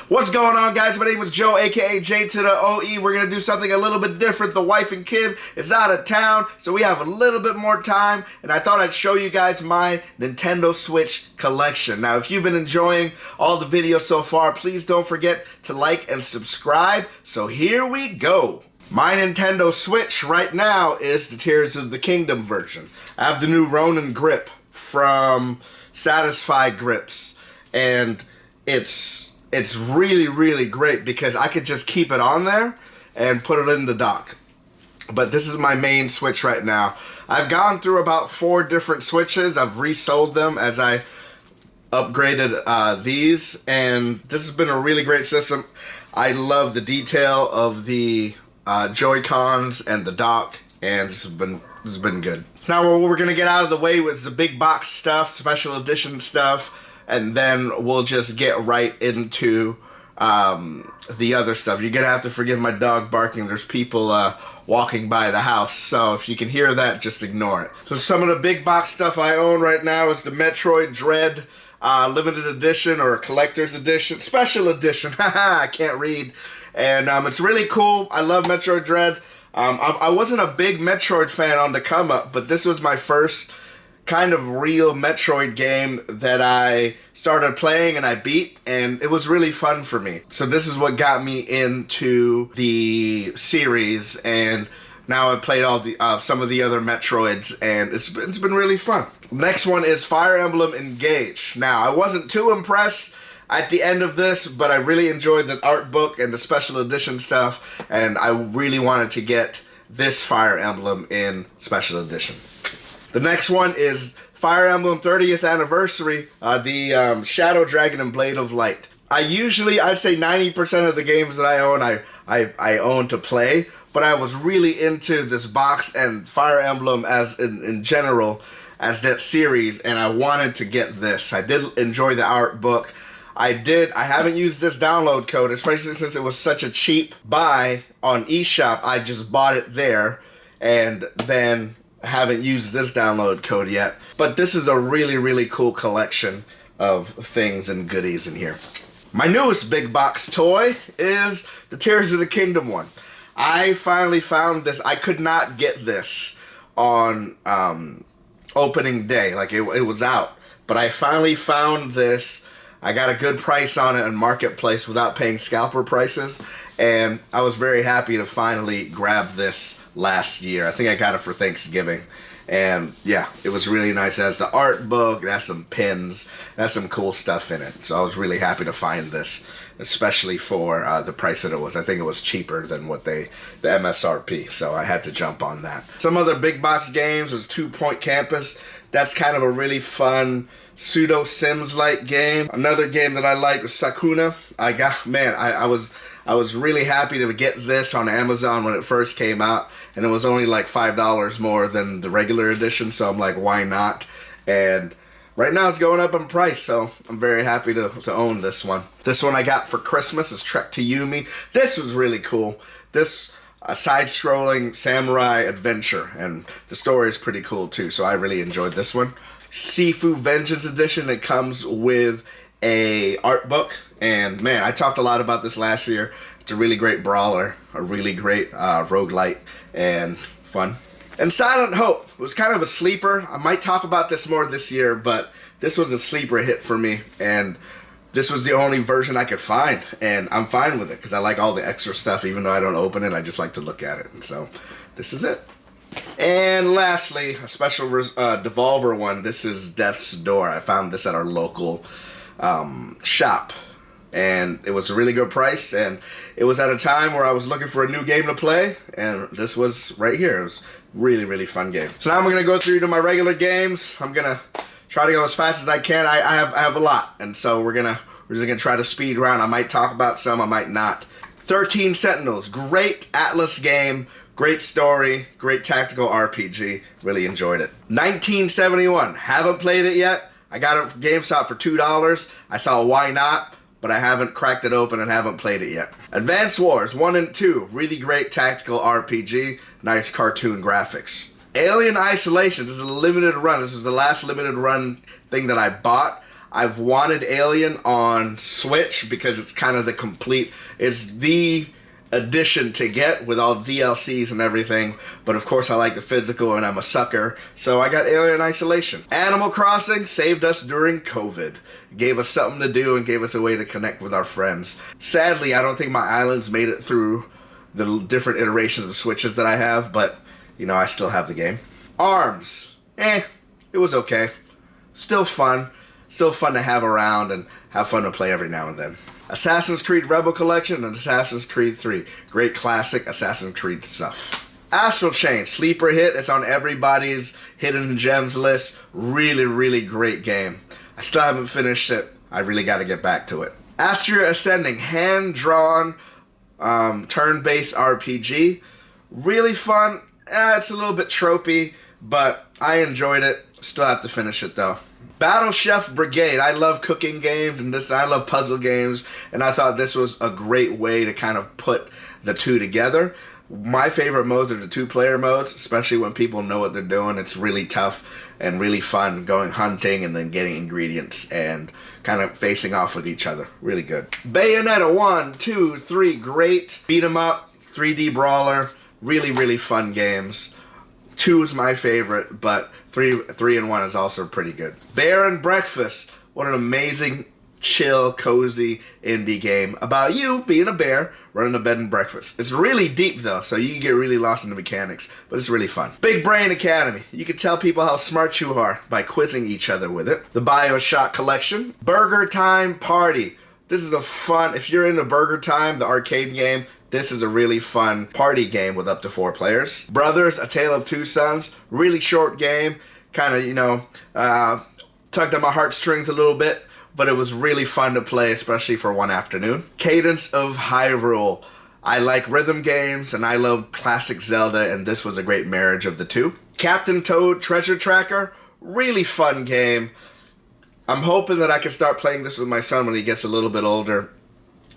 What's going on, guys? My name is Joe, aka J to the OE. We're gonna do something a little bit different. The wife and kid is out of town, so we have a little bit more time, and I thought I'd show you guys my Nintendo Switch collection. Now, if you've been enjoying all the videos so far, please don't forget to like and subscribe. So here we go. My Nintendo Switch right now is the Tears of the Kingdom version. I have the new Ronin grip from Satisfy Grips, and it's really great because I could just keep it on there and put it in the dock. But this is my main Switch right now. I've gone through about 4 different Switches. I've resold them as I upgraded these, and this has been a really great system. I love the detail of the Joy-Cons and the dock, and this has been good. Now what we're gonna get out of the way with the big box stuff, special edition stuff, and then we'll just get right into the other stuff. You're gonna have to forgive my dog barking. There's people walking by the house, so if you can hear that, just ignore it. So some of the big box stuff I own right now is the Metroid Dread limited edition, or collector's edition, special edition. Haha, I can't read. And it's really cool. I love Metroid Dread. I wasn't a big Metroid fan on the come up, but this was my first kind of real Metroid game that I started playing and I beat, and it was really fun for me. So this is what got me into the series, and now I've played all the some of the other Metroids, and it's been really fun. Next one is Fire Emblem Engage. Now, I wasn't too impressed at the end of this, but I really enjoyed the art book and the special edition stuff, and I really wanted to get this Fire Emblem in special edition. The next one is Fire Emblem 30th Anniversary, the Shadow Dragon and Blade of Light. I'd say 90% of the games that I own, I own to play, but I was really into this box and Fire Emblem as in general as that series, and I wanted to get this. I did enjoy the art book. I haven't used this download code, especially since it was such a cheap buy on eShop. I just bought it there, and then haven't used this download code yet. But this is a really cool collection of things and goodies in here. My newest big box toy is the Tears of the Kingdom one. I finally found this. I could not get this on opening day. Like, it was out. But I finally found this. I got a good price on it in Marketplace without paying scalper prices, and I was very happy to finally grab this last year. I think I got it for Thanksgiving, and yeah, it was really nice. It has the art book, it has some pins, it has some cool stuff in it, so I was really happy to find this, especially for the price that it was. I think it was cheaper than what the MSRP, so I had to jump on that. Some other big box games was 2 Point Campus. That's kind of a really fun pseudo Sims-like game. Another game that I liked was Sakuna. I was really happy to get this on Amazon when it first came out, and it was only like $5 more than the regular edition, so I'm like, why not? And right now it's going up in price, so I'm very happy to own this one. This one I got for Christmas is Trek to Yomi. This was really cool. This a side-scrolling samurai adventure, and the story is pretty cool too, so I really enjoyed this one. Sifu Vengeance Edition. It comes with a art book, and man, I talked a lot about this last year. It's a really great brawler, a really great roguelite, and fun. And Silent Hope was kind of a sleeper. I might talk about this more this year, but this was a sleeper hit for me, and this was the only version I could find, and I'm fine with it because I like all the extra stuff. Even though I don't open it, I just like to look at it, and so this is it. And lastly, a special Devolver one. This is Death's Door. I found this at our local shop, and it was a really good price, and it was at a time where I was looking for a new game to play, and this was right here. It was really fun game. So now I'm going to go through to my regular games. I'm going to try to go as fast as I can. I have a lot, and so we're just going to try to speed around. I might talk about some, I might not. 13 Sentinels, great Atlas game. Great story, great tactical RPG, really enjoyed it. 1971, haven't played it yet. I got it from GameStop for $2. I thought, why not? But I haven't cracked it open and haven't played it yet. Advance Wars 1 and 2, really great tactical RPG, nice cartoon graphics. Alien Isolation, this is a limited run. This was the last limited run thing that I bought. I've wanted Alien on Switch because it's kind of it's the edition to get with all DLCs and everything, but of course I like the physical and I'm a sucker, so I got Alien Isolation. Animal Crossing saved us during COVID. Gave us something to do and gave us a way to connect with our friends. Sadly, I don't think my islands made it through the different iterations of Switches that I have, but you know, I still have the game. ARMS. It was okay. Still fun to have around and have fun to play every now and then. Assassin's Creed Rebel Collection and Assassin's Creed 3. Great classic Assassin's Creed stuff. Astral Chain, sleeper hit. It's on everybody's hidden gems list. Really, really great game. I still haven't finished it. I really got to get back to it. Astria Ascending, hand-drawn, turn-based RPG. Really fun. It's a little bit tropey, but I enjoyed it. Still have to finish it though. Battle Chef Brigade. I love cooking games and I love puzzle games, and I thought this was a great way to kind of put the two together. My favorite modes are the two-player modes, especially when people know what they're doing. It's really tough and really fun going hunting and then getting ingredients and kind of facing off with each other. Really good. Bayonetta 1, 2, 3, great. Beat 'em up, 3D brawler. Really, really fun games. 2 is my favorite, but 3 and 1 is also pretty good. Bear and Breakfast. What an amazing, chill, cozy indie game about you being a bear running a bed and breakfast. It's really deep though, so you can get really lost in the mechanics, but it's really fun. Big Brain Academy. You can tell people how smart you are by quizzing each other with it. The BioShock Collection. Burger Time Party. This is a fun, if you're into Burger Time, the arcade game, this is a really fun party game with up to 4 players. Brothers, A Tale of Two Sons. Really short game. Kind of, you know, tugged at my heartstrings a little bit, but it was really fun to play, especially for one afternoon. Cadence of Hyrule. I like rhythm games, and I love classic Zelda, and this was a great marriage of the two. Captain Toad Treasure Tracker. Really fun game. I'm hoping that I can start playing this with my son when he gets a little bit older.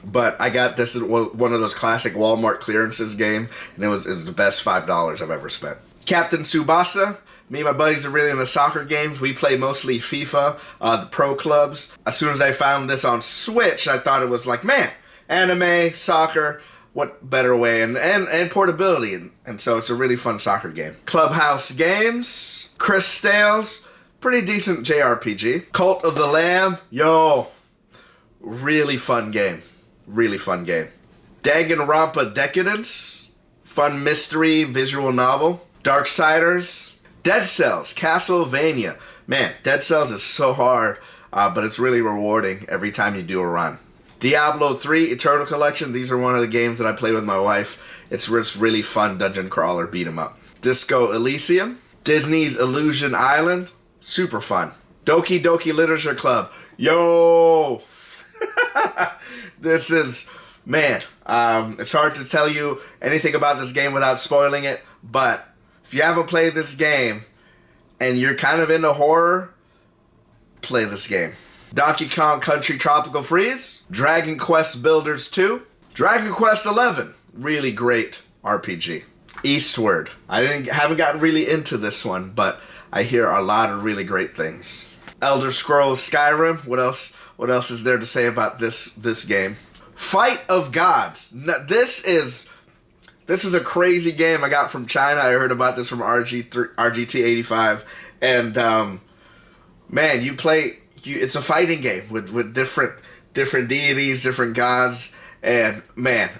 But I got this in one of those classic Walmart clearances game, and it was the best $5 I've ever spent. Captain Tsubasa. Me and my buddies are really into soccer games. We play mostly FIFA, the pro clubs. As soon as I found this on Switch, I thought it was like, man, anime, soccer, what better way, and portability. And so it's a really fun soccer game. Clubhouse Games. Chris Stales. Pretty decent JRPG. Cult of the Lamb. Yo. Really fun game. Really fun game. Danganronpa Decadence. Fun mystery visual novel. Darksiders. Dead Cells. Castlevania. Man, Dead Cells is so hard, but it's really rewarding every time you do a run. Diablo 3 Eternal Collection. These are one of the games that I play with my wife. It's really fun dungeon crawler beat 'em up. Disco Elysium. Disney's Illusion Island. Super fun. Doki Doki Literature Club. Yo! This is, man, it's hard to tell you anything about this game without spoiling it, but if you haven't played this game and you're kind of into horror, play this game. Donkey Kong Country Tropical Freeze. Dragon Quest Builders 2. Dragon Quest 11. Really great RPG. Eastward. I haven't gotten really into this one, but I hear a lot of really great things. Elder Scrolls Skyrim. What else is there to say about this game? Fight of Gods. This is a crazy game I got from China. I heard about this from RGT85, and man, it's a fighting game with different deities, different gods, and man,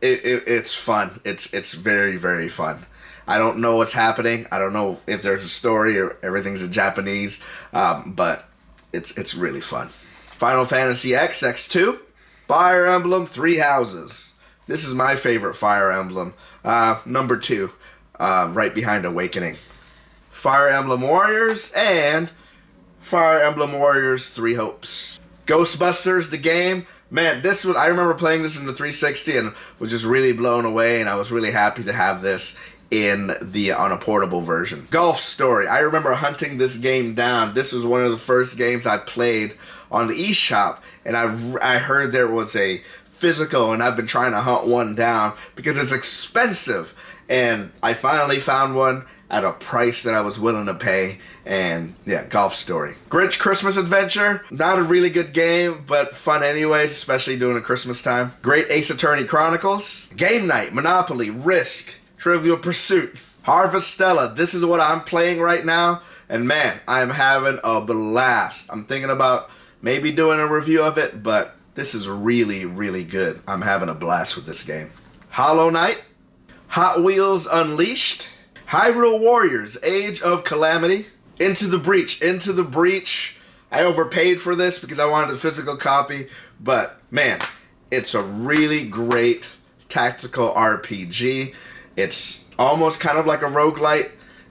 it's fun. It's very, very fun. I don't know what's happening. I don't know if there's a story or everything's in Japanese, but it's really fun. Final Fantasy X, X2. Fire Emblem Three Houses. This is my favorite Fire Emblem. Number 2, right behind Awakening. Fire Emblem Warriors and Fire Emblem Warriors Three Hopes. Ghostbusters, the game. Man, I remember playing this in the 360 and was just really blown away, and I was really happy to have this on a portable version. Golf Story. I remember hunting this game down. This was one of the first games I played on the eShop, and I heard there was a physical, and I've been trying to hunt one down because it's expensive, and I finally found one, at a price that I was willing to pay. And yeah, Golf Story. Grinch Christmas Adventure, not a really good game, but fun anyways, especially during the Christmas time. Great Ace Attorney Chronicles. Game Night, Monopoly, Risk, Trivial Pursuit. Harvestella, this is what I'm playing right now, and man, I'm having a blast. I'm thinking about maybe doing a review of it, but this is really, really good. I'm having a blast with this game. Hollow Knight, Hot Wheels Unleashed, Hyrule Warriors, Age of Calamity, Into the Breach. Into the Breach, I overpaid for this because I wanted a physical copy, but man, it's a really great tactical RPG. It's almost kind of like a roguelite.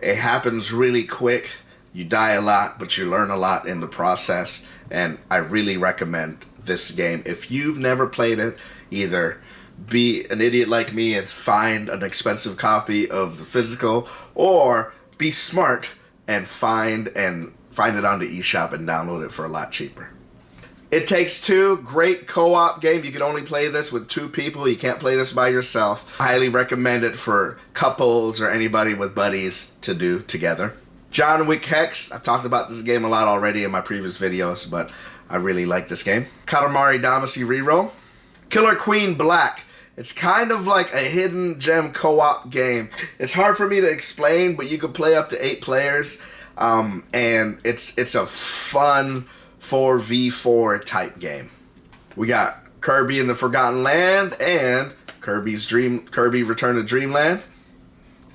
It happens really quick. You die a lot, but you learn a lot in the process. And I really recommend this game. If you've never played it, either be an idiot like me and find an expensive copy of the physical, or be smart and find it on the eShop and download it for a lot cheaper. It Takes Two, great co-op game. You can only play this with 2 people. You can't play this by yourself. Highly recommend it for couples or anybody with buddies to do together. John Wick Hex. I've talked about this game a lot already in my previous videos, but I really like this game. Katamari Damacy Reroll. Killer Queen Black. It's kind of like a hidden gem co-op game. It's hard for me to explain, but you can play up to 8 players, and it's a fun 4v4 type game. We got Kirby and the Forgotten Land and Kirby Return to Dreamland.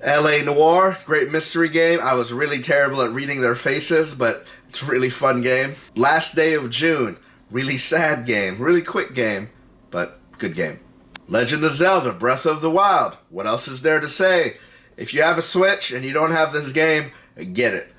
L.A. Noire, great mystery game. I was really terrible at reading their faces, but it's a really fun game. Last Day of June, really sad game, really quick game, but good game. Legend of Zelda, Breath of the Wild. What else is there to say? If you have a Switch and you don't have this game, get it.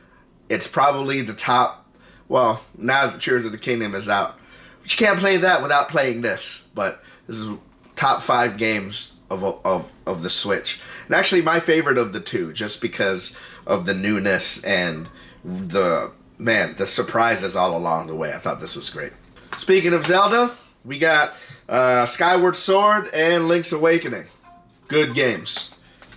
It's probably the top, well, now that Tears of the Kingdom is out. But you can't play that without playing this. But this is top 5 games of the Switch. And actually my favorite of the 2, just because of the newness and the surprises all along the way. I thought this was great. Speaking of Zelda, we got Skyward Sword and Link's Awakening. Good games.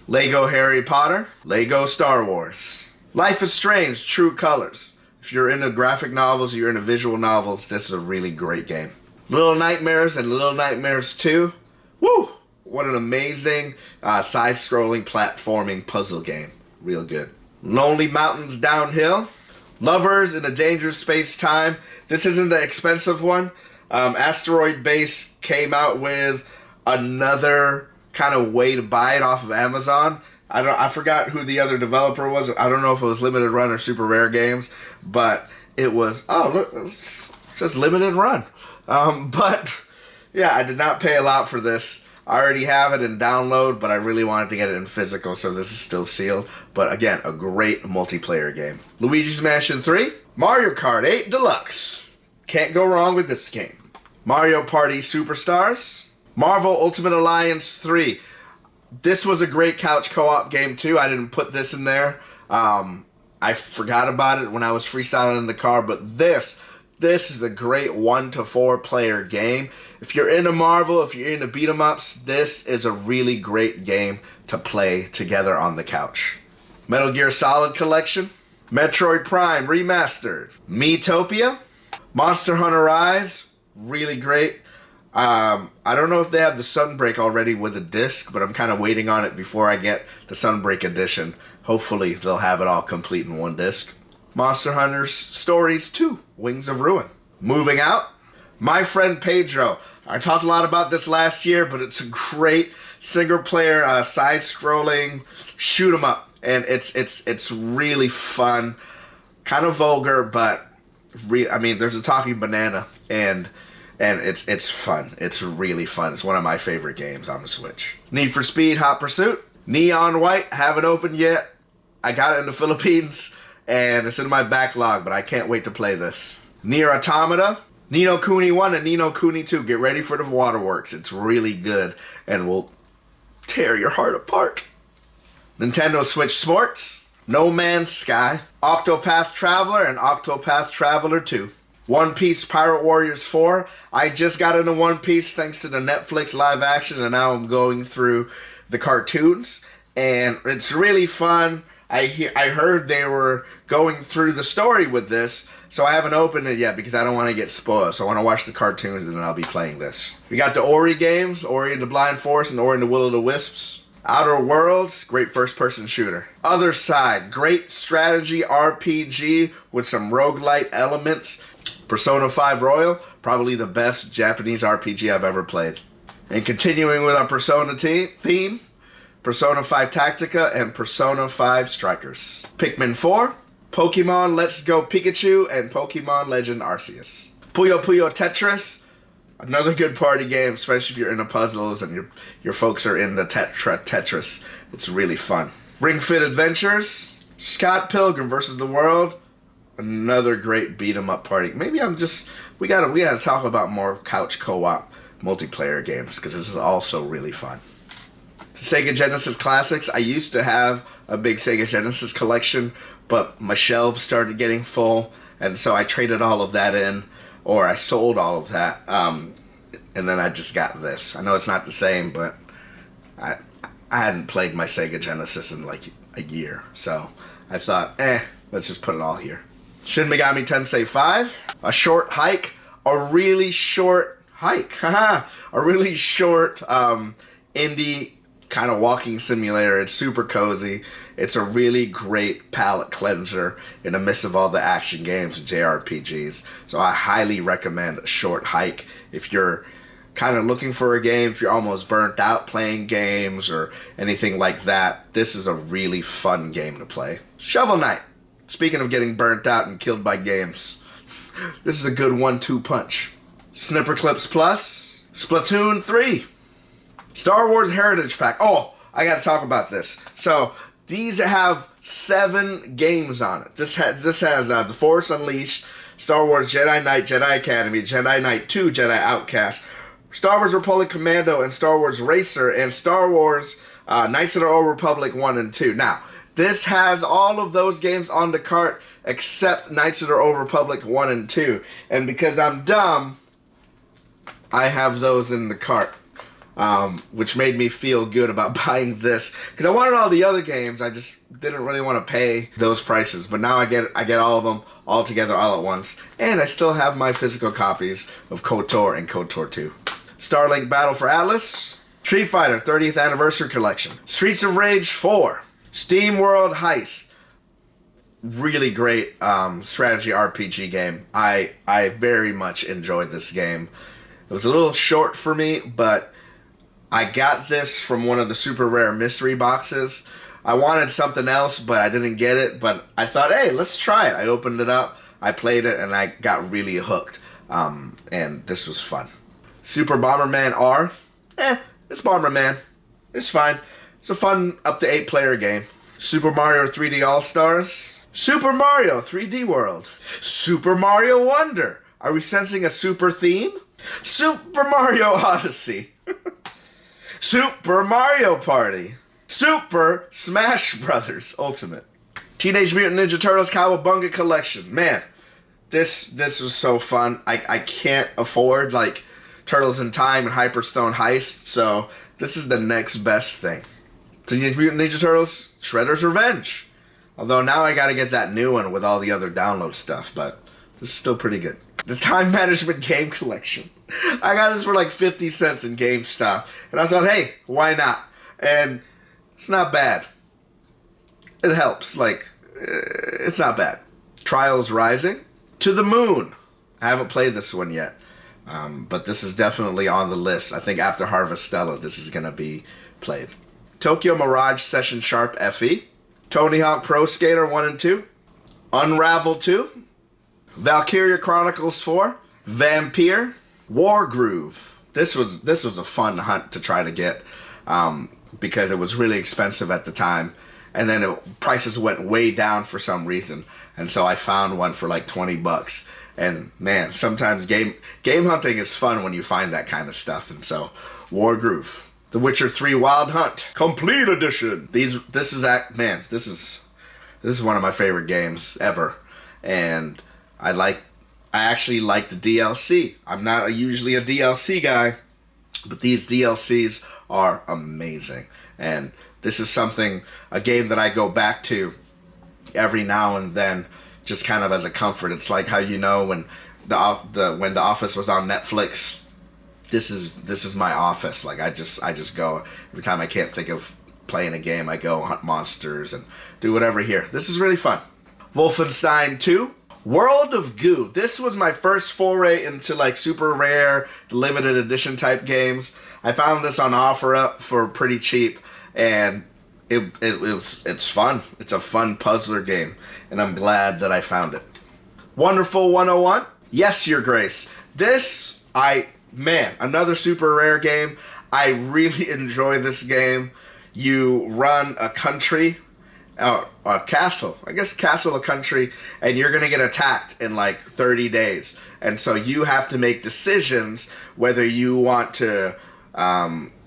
Lego Harry Potter, Lego Star Wars. Life is Strange, True Colors. If you're into graphic novels, you're into visual novels, this is a really great game. Little Nightmares and Little Nightmares 2. Woo! What an amazing side-scrolling platforming puzzle game. Real good. Lonely Mountains Downhill. Lovers in a Dangerous Space-Time. This isn't an expensive one. Asteroid Base came out with another kind of way to buy it off of Amazon. I forgot who the other developer was. I don't know if it was Limited Run or Super Rare Games, but it was, oh look, it says Limited Run. But yeah, I did not pay a lot for this. I already have it in download, but I really wanted to get it in physical, so this is still sealed. But again, a great multiplayer game. Luigi's Mansion 3, Mario Kart 8 Deluxe. Can't go wrong with this game. Mario Party Superstars, Marvel Ultimate Alliance 3. This was a great couch co-op game too. I didn't put this in there. I forgot about it when I was freestyling in the car, but this is a great 1 to 4 player game. If you're into Marvel, if you're into beat 'em ups, this is a really great game to play together on the couch. Metal Gear Solid Collection, Metroid Prime Remastered, Miitopia, Monster Hunter Rise, really great. I don't know if they have the Sunbreak already with a disc, but I'm kind of waiting on it before I get the Sunbreak edition. Hopefully they'll have it all complete in one disc. Monster Hunter Stories 2, Wings of Ruin. Moving Out, My Friend Pedro. I talked a lot about this last year, but it's a great single-player side-scrolling shoot 'em up, and it's really fun. Kind of vulgar, but there's a talking banana, and it's fun. It's really fun. It's one of my favorite games on the Switch. Need for Speed Hot Pursuit, Neon White. Haven't opened yet. I got it in the Philippines, and it's in my backlog, but I can't wait to play this. Nier Automata, Ni no Kuni 1 and Ni no Kuni 2. Get ready for the waterworks. It's really good and will tear your heart apart. Nintendo Switch Sports, No Man's Sky, Octopath Traveler and Octopath Traveler 2. One Piece Pirate Warriors 4. I just got into One Piece thanks to the Netflix live action, and now I'm going through the cartoons, and it's really fun. I heard they were going through the story with this, so I haven't opened it yet because I don't want to get spoiled. So I want to watch the cartoons and then I'll be playing this. We got the Ori games, Ori and the Blind Forest and Ori and the Will of the Wisps. Outer Worlds, great first-person shooter. Other Side, great strategy RPG with some roguelite elements. Persona 5 Royal, probably the best Japanese RPG I've ever played. And continuing with our Persona theme, Persona 5 Tactica and Persona 5 Strikers. Pikmin 4, Pokemon Let's Go Pikachu, and Pokemon Legend Arceus. Puyo Puyo Tetris, another good party game, especially if you're into puzzles and your folks are into Tetris. It's really fun. Ring Fit Adventures, Scott Pilgrim vs. the World, another great beat 'em up party. Maybe we gotta talk about more couch co-op multiplayer games because this is also really fun. Sega Genesis Classics. I used to have a big Sega Genesis collection, but my shelves started getting full, and so I traded all of that in, or I sold all of that, and then I just got this. I know it's not the same, but I hadn't played my Sega Genesis in like a year, so I thought, let's just put it all here. Shin Megami Tensei 5, a short hike, a really short hike, a really short indie kind of walking simulator. It's super cozy. It's a really great palate cleanser in the midst of all the action games and JRPGs. So I highly recommend a short hike if you're kind of looking for a game, if you're almost burnt out playing games or anything like that. This is a really fun game to play. Shovel Knight. Speaking of getting burnt out and killed by games, this is a good 1-2 punch. Snipper Clips Plus, Splatoon 3, Star Wars Heritage Pack. Oh, I gotta talk about this. So these have 7 games on it. This has The Force Unleashed, Star Wars Jedi Knight, Jedi Academy, Jedi Knight 2, Jedi Outcast, Star Wars Republic Commando, and Star Wars Racer, and Star Wars Knights of the Old Republic 1 and 2. Now, this has all of those games on the cart except Knights of the Old Republic 1 and 2. And because I'm dumb, I have those in the cart, which made me feel good about buying this. Because I wanted all the other games, I just didn't really want to pay those prices. But now I get all of them all together all at once. And I still have my physical copies of KOTOR and KOTOR 2. Starlink Battle for Atlas, Street Fighter 30th Anniversary Collection, Streets of Rage 4, Steam World Heist. Really great strategy RPG game. I very much enjoyed this game. It was a little short for me, but I got this from one of the super rare mystery boxes. I wanted something else, but I didn't get it. But I thought, hey, let's try it. I opened it up, I played it, and I got really hooked. And this was fun. Super Bomberman R. It's Bomberman. It's fine. It's a fun up to 8-player game. Super Mario 3D All-Stars. Super Mario 3D World. Super Mario Wonder. Are we sensing a super theme? Super Mario Odyssey. Super Mario Party. Super Smash Brothers Ultimate. Teenage Mutant Ninja Turtles Cowabunga Collection. Man, this was so fun. I can't afford like Turtles in Time and Hyperstone Heist, so this is the next best thing. Teenage Mutant Ninja Turtles Shredder's Revenge. Although now I gotta get that new one with all the other download stuff, but this is still pretty good. The Time Management Game Collection. I got this for like 50 cents in GameStop. And I thought, hey, why not? And it's not bad. It helps. Like, it's not bad. Trials Rising. To the Moon. I haven't played this one yet. But this is definitely on the list. I think after Harvestella, this is going to be played. Tokyo Mirage Session Sharp FE. Tony Hawk Pro Skater 1 and 2. Unravel 2. Valkyria Chronicles 4, Vampire, Wargroove. This was a fun hunt to try to get because it was really expensive at the time, and then prices went way down for some reason, and so I found one for like $20. And man, sometimes game hunting is fun when you find that kind of stuff. And so Wargroove, The Witcher 3 Wild Hunt Complete Edition. This is one of my favorite games ever, and I actually like the DLC. I'm not usually a DLC guy, but these DLCs are amazing. And this is a game that I go back to every now and then, just kind of as a comfort. It's like how, you know, when when The Office was on Netflix, this is my office. Like I just go every time I can't think of playing a game, I go hunt monsters and do whatever here. This is really fun. Wolfenstein 2. World of Goo. This was my first foray into like super rare, limited edition type games. I found this on OfferUp for pretty cheap, and it's fun. It's a fun puzzler game, and I'm glad that I found it. Wonderful 101. Yes, Your Grace. This, another super rare game. I really enjoy this game. You run a country, a castle, a country, and you're gonna get attacked in like 30 days. And so you have to make decisions whether you want to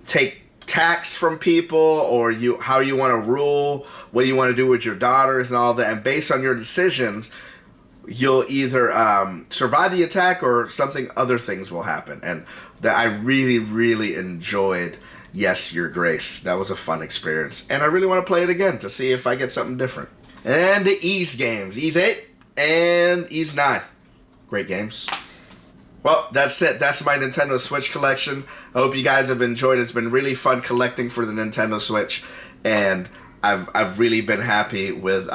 take tax from people, or how you want to rule, what you want to do with your daughters and all that. And based on your decisions, you'll either survive the attack or other things will happen. And that I really, really enjoyed. Yes, Your Grace. That was a fun experience. And I really want to play it again to see if I get something different. And the Ys games. Ys 8 and Ys 9. Great games. Well, that's it. That's my Nintendo Switch collection. I hope you guys have enjoyed. It's been really fun collecting for the Nintendo Switch. And I've really been happy with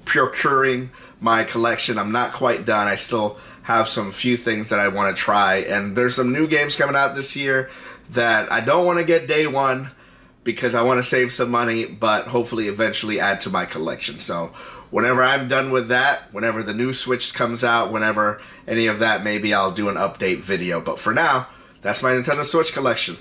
procuring my collection. I'm not quite done. I still have some few things that I want to try. And there's some new games coming out this year that I don't want to get day one because I want to save some money, but hopefully eventually add to my collection. So whenever I'm done with that, whenever the new Switch comes out, whenever any of that, maybe I'll do an update video. But for now, that's my Nintendo Switch collection.